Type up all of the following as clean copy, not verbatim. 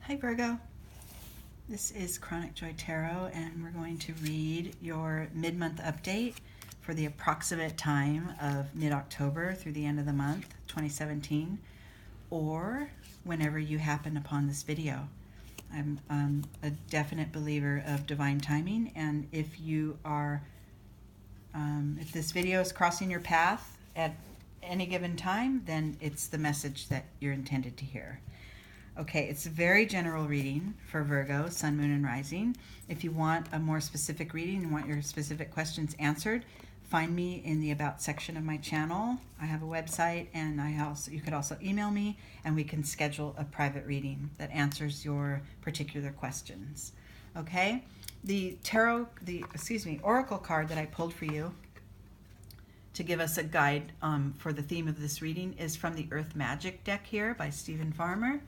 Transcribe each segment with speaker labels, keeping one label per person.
Speaker 1: Hi Virgo, this is Chronic Joy Tarot and we're going to read your mid-month update for the approximate time of mid-October through the end of the month 2017, or whenever you happen upon this video. I'm a definite believer of divine timing, and if you are if this video is crossing your path at any given time, then it's the message that you're intended to hear. Okay, it's a very general reading for Virgo, Sun, Moon, and Rising. If you want a more specific reading and want your specific questions answered, find me in the About section of my channel. I have a website, and you could also email me, and we can schedule a private reading that answers your particular questions. Okay, the Oracle card that I pulled for you to give us a guide for the theme of this reading is from the Earth Magic deck here by Stephen Farmer.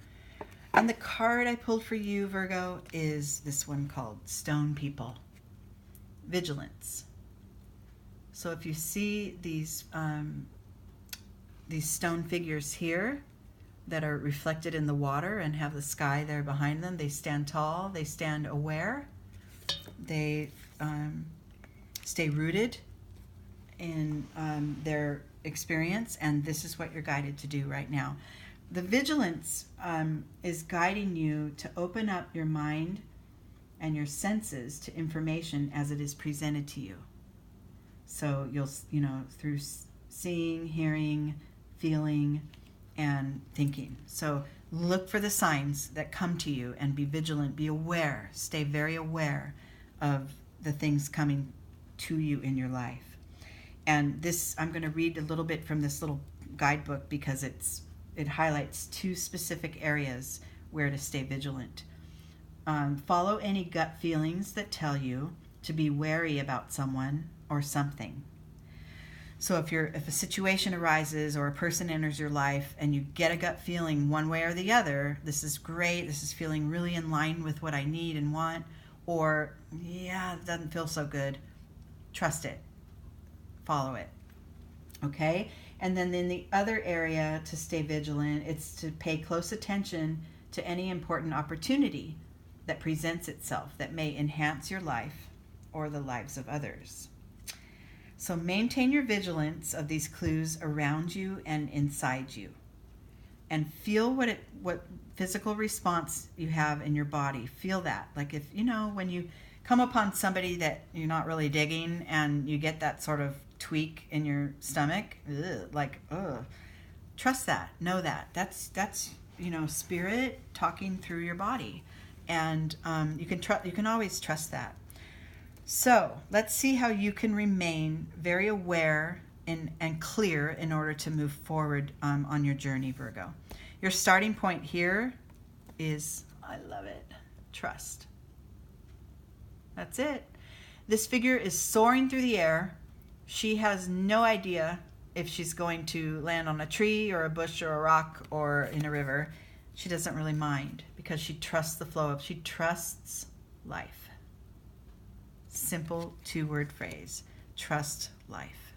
Speaker 1: And the card I pulled for you, Virgo, is this one called Stone People, Vigilance. So if you see these stone figures here that are reflected in the water and have the sky there behind them, they stand tall, they stand aware, they stay rooted in their experience, and this is what you're guided to do right now. The vigilance is guiding you to open up your mind and your senses to information as it is presented to you. So you'll, through seeing, hearing, feeling, and thinking. So look for the signs that come to you and be vigilant, be aware, stay very aware of the things coming to you in your life. And this, I'm going to read a little bit from this little guidebook because it highlights two specific areas where to stay vigilant. Follow any gut feelings that tell you to be wary about someone or something. So if a situation arises or a person enters your life and you get a gut feeling one way or the other, this is great, this is feeling really in line with what I need and want, or yeah, it doesn't feel so good, trust it, follow it. Okay? And then in the other area to stay vigilant, it's to pay close attention to any important opportunity that presents itself that may enhance your life or the lives of others. So maintain your vigilance of these clues around you and inside you. And feel what physical response you have in your body. Feel that. Like if, when you come upon somebody that you're not really digging and you get that sort of tweak in your stomach, trust that, know that that's spirit talking through your body, and you can always trust that. So let's see how you can remain very aware and clear in order to move forward on your journey, Virgo. Your starting point here is, I love it, trust. That's it. This figure is soaring through the air. She has no idea if she's going to land on a tree or a bush or a rock or in a river. She doesn't really mind because she trusts the flow she trusts life. Simple two-word phrase, trust life.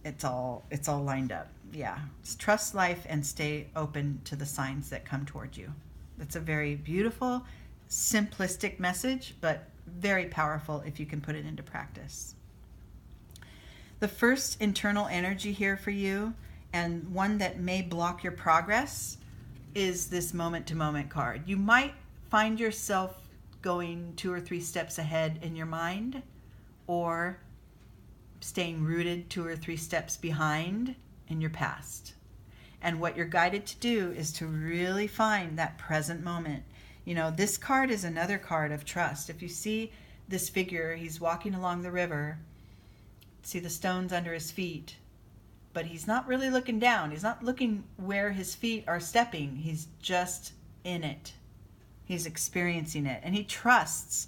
Speaker 1: It's all lined up. Yeah, trust life and stay open to the signs that come toward you. That's a very beautiful, simplistic message, but very powerful if you can put it into practice. The first internal energy here for you, and one that may block your progress, is this moment-to-moment card. You might find yourself going 2 or 3 steps ahead in your mind, or staying rooted 2 or 3 steps behind in your past. And what you're guided to do is to really find that present moment. This card is another card of trust. If you see this figure, he's walking along the river, see the stones under his feet, but he's not really looking down. He's not looking where his feet are stepping. He's just in it. He's experiencing it. And he trusts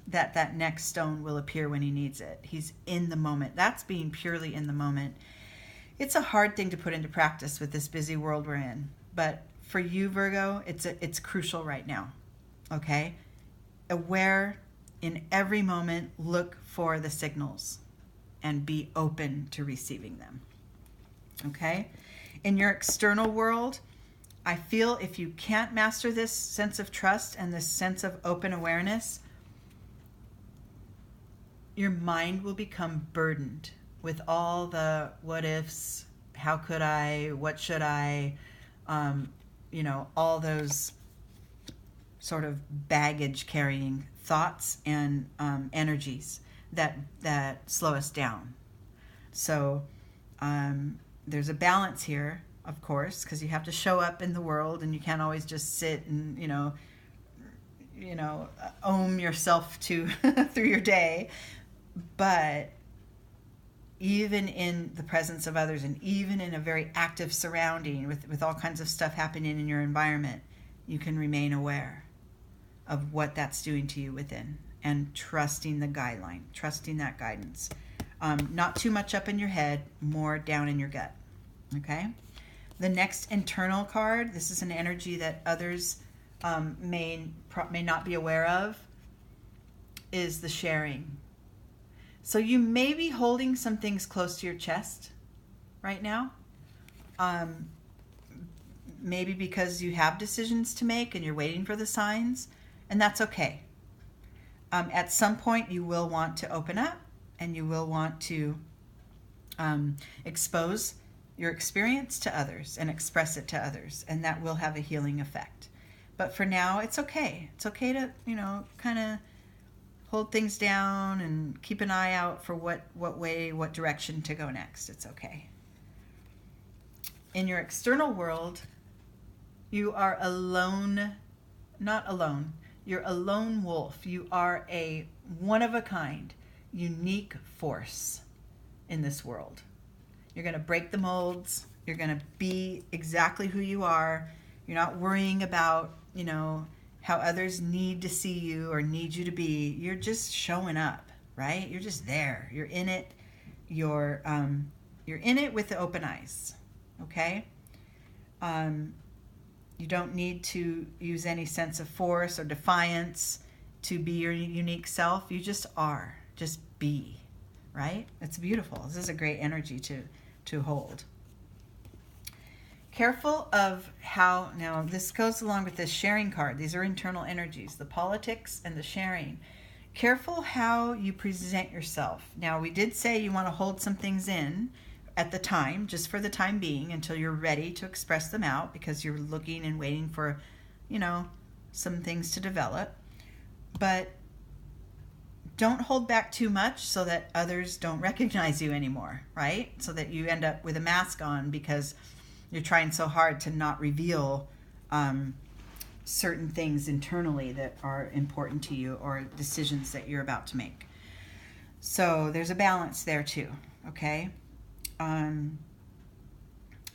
Speaker 1: that next stone will appear when he needs it. He's in the moment. That's being purely in the moment. It's a hard thing to put into practice with this busy world we're in, but for you, Virgo, it's crucial right now, okay? Aware in every moment, look for the signals and be open to receiving them, okay? In your external world, I feel if you can't master this sense of trust and this sense of open awareness, your mind will become burdened with all the what ifs, how could I, what should I, all those sort of baggage carrying thoughts and energies that slow us down. So there's a balance here, of course, because you have to show up in the world, and you can't always just sit and ohm yourself to through your day. But even in the presence of others, and even in a very active surrounding with all kinds of stuff happening in your environment, you can remain aware of what that's doing to you within, and trusting the guideline, trusting that guidance. Not too much up in your head, more down in your gut. Okay? The next internal card, this is an energy that others may not be aware of, is the sharing. So you may be holding some things close to your chest right now. Maybe because you have decisions to make and you're waiting for the signs, and that's okay. At some point you will want to open up, and you will want to expose your experience to others and express it to others, and that will have a healing effect. But for now, it's okay. It's okay to, kind of hold things down and keep an eye out for what direction to go next. It's okay. In your external world, you are not alone. You're a lone wolf. You are a one-of-a-kind, unique force in this world. You're going to break the molds. You're going to be exactly who you are. You're not worrying about, how others need to see you or need you to be. You're just showing up, right? You're just there. You're in it. You're in it with the open eyes, okay? You don't need to use any sense of force or defiance to be your unique self. You just are. Just be, right? It's beautiful. This is a great energy to hold. Careful of how, now this goes along with this sharing card. These are internal energies, the politics and the sharing. Careful how you present yourself. Now, we did say you want to hold some things in at the time, just for the time being, until you're ready to express them out, because you're looking and waiting for, some things to develop. But don't hold back too much so that others don't recognize you anymore, right? So that you end up with a mask on because you're trying so hard to not reveal certain things internally that are important to you, or decisions that you're about to make. So there's a balance there too, okay?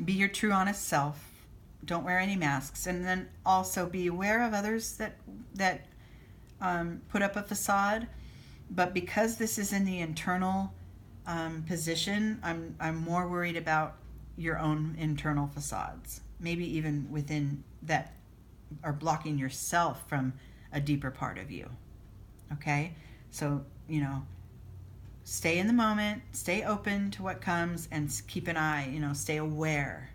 Speaker 1: Be your true, honest self. Don't wear any masks. And then also be aware of others that put up a facade. But because this is in the internal position, I'm more worried about your own internal facades. Maybe even within that are blocking yourself from a deeper part of you. Okay? So, stay in the moment, stay open to what comes, and keep an eye, stay aware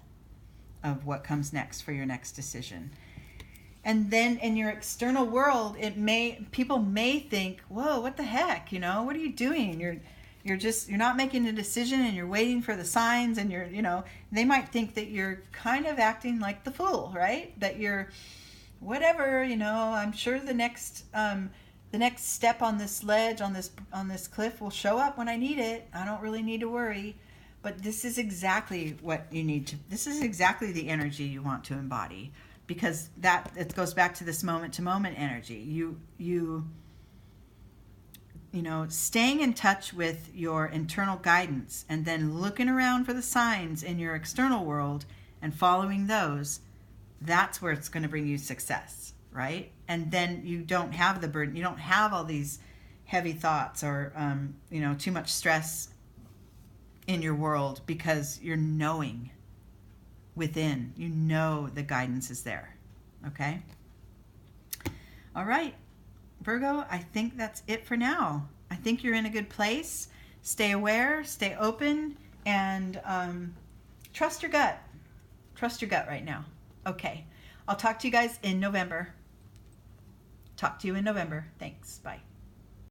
Speaker 1: of what comes next for your next decision. And then in your external world, people may think, whoa, what the heck, what are you doing? You're not making a decision, and you're waiting for the signs, and they might think that you're kind of acting like the fool, right? That you're whatever, I'm sure the next step on this ledge, on this cliff will show up when I need it. I don't really need to worry. But this is exactly what you need to, this is exactly the energy you want to embody, because it goes back to this moment to moment energy. Staying in touch with your internal guidance, and then looking around for the signs in your external world and following those, that's where it's going to bring you success, right? And then you don't have the burden. You don't have all these heavy thoughts or, too much stress in your world, because you're knowing within, the guidance is there. Okay? All right, Virgo, I think that's it for now. I think you're in a good place. Stay aware, stay open, and trust your gut. Trust your gut right now. Okay. I'll talk to you guys in November. Talk to you in November. Thanks. Bye.